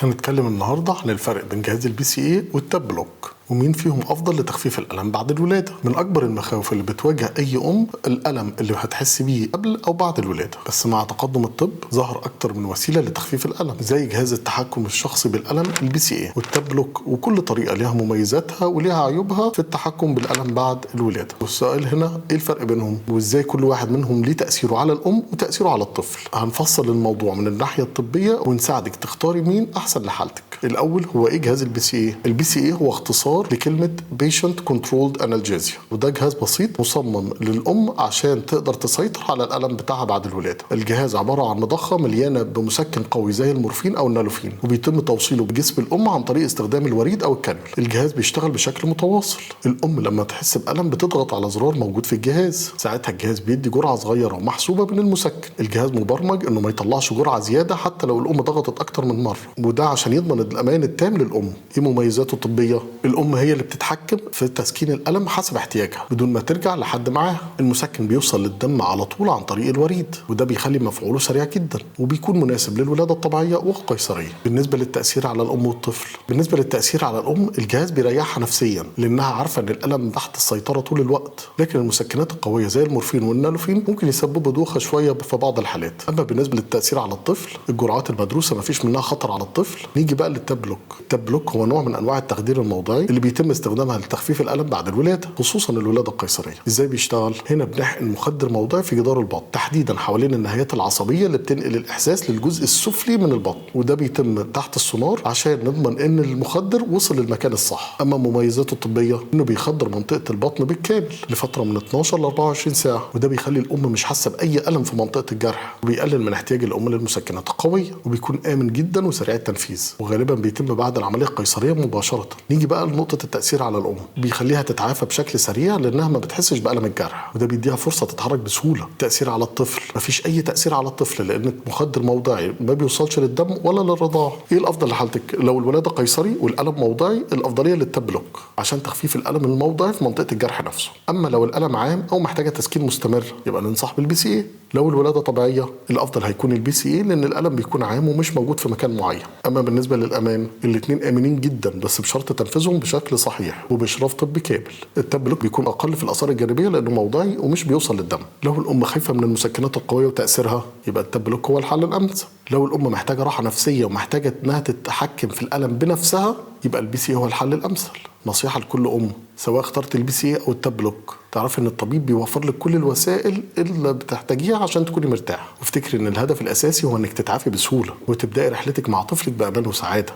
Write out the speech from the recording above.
هنتكلم النهارده عن الفرق بين جهاز البي سي اي والتاب بلوك ومين فيهم افضل لتخفيف الالم بعد الولاده. من اكبر المخاوف اللي بتواجه اي الالم اللي هتحس بيه قبل او بعد الولاده، بس مع تقدم الطب ظهر اكتر من وسيله لتخفيف الالم زي جهاز التحكم الشخصي بالالم البي سي اي والتاب بلوك، وكل طريقه ليها مميزاتها وليها عيوبها في التحكم بالالم بعد الولاده. والسؤال هنا ايه الفرق بينهم وازاي كل واحد منهم ليه تاثيره على الام وتاثيره على الطفل. هنفصل الموضوع من الناحيه الطبيه ونساعدك تختاري مين احسن لحالتك. الاول هو ايه جهاز البي سي اي؟ البي سي اي هو اختصار لكلمه Patient Controlled Analgesia، وده جهاز بسيط مصمم للام عشان تقدر تسيطر على الالم بتاعها بعد الولاده. الجهاز عباره عن مضخه مليانه بمسكن قوي زي المورفين او النالوفين، وبيتم توصيله بجسم الام عن طريق استخدام الوريد او الكانيولا. الجهاز بيشتغل بشكل متواصل. الام لما تحس بالم بتضغط على زرار موجود في الجهاز، ساعتها الجهاز بيدي جرعه صغيره ومحسوبه من المسكن. الجهاز مبرمج انه ما يطلعش جرعه زياده حتى لو الام ضغطت اكتر من مره، وده عشان يضمن الامان التام للام. ايه مميزاته الطبيه؟ الام هي اللي بتتحكم في تسكين الالم حسب احتياجها بدون ما ترجع لحد معاها. المسكن بيوصل للدم على طول عن طريق الوريد، وده بيخلي مفعوله سريع جدا وبيكون مناسب للولاده الطبيعيه والقيصريه. بالنسبه للتاثير على الام والطفل، بالنسبه للتاثير على الام الجهاز بيريحها نفسيا لانها عارفه ان الالم تحت السيطره طول الوقت، لكن المسكنات القويه زي المورفين والنالوفين ممكن يسببوا دوخه شويه في بعض الحالات. اما بالنسبه للتاثير على الطفل الجرعات المدروسه مفيش منها خطر على الطفل. نيجي بقى للتاب بلوك. التاب بلوك هو نوع من انواع التخدير الموضعي اللي بيتم استخدامها لتخفيف الالم بعد الولاده، خصوصا الولاده القيصريه. ازاي بيشتغل؟ هنا بنحقن مخدر موضعي في جدار البطن، تحديدا حوالين النهايات العصبيه اللي بتنقل الاحساس للجزء السفلي من البطن، وده بيتم تحت السونار عشان نضمن ان المخدر وصل للمكان الصح. اما مميزاته الطبيه انه بيخدر منطقه البطن بالكامل لفتره من 12 ل 24 ساعه، وده بيخلي الام مش حاسه باي الم في منطقه الجرح، وبيقلل من احتياج الام للمسكنات القويه، وبيكون امن جدا وسريع التنفيذ، وغالبا بيتم بعد العمليه القيصريه مباشره. نيجي بقى لنقطه التاثير على الام. بيخليها تتعافى بشكل سريع لانها ما بتحسش بالم الجرح، وده بيديها فرصه تتحرك بسهوله. تاثير على الطفل مفيش اي تاثير على الطفل لان مخدر موضعي ما بيوصلش للدم ولا للرضاعه. ايه الافضل لحالتك؟ لو الولاده قيصري والالم موضعي الافضليه للتاب بلوك عشان تخفيف الالم الموضعي في منطقه الجرح نفسه. اما لو الالم عام او محتاجه تسكين مستمر يبقى ننصح بالبي سي اي. لو الولاده طبيعيه الافضل هيكون البي سي اي لان الالم بيكون عام ومش موجود في مكان معين. اما بالنسبه للامان الاثنين امنين جدا بس بشرط تنفيذهم بشكل صحيح وباشراف طبي كامل. التاب بلوك بيكون اقل في الاثار الجانبيه لانه موضعي ومش بيوصل للدم. لو الام خايفه من المسكنات القويه وتاثيرها يبقى التاب بلوك هو الحل الامثل. لو الام محتاجه راحه نفسيه ومحتاجه انها تتحكم في الالم بنفسها يبقى البي سي هو الحل الامثل. نصيحه لكل ام سواء اخترت البي سي او التاب بلوك، تعرف ان الطبيب بيوفر لك كل الوسائل اللي بتحتاجيها عشان تكوني مرتاحه، وافتكري ان الهدف الاساسي هو انك تتعافي بسهوله وتبداي رحلتك مع طفلك بامان وسعاده.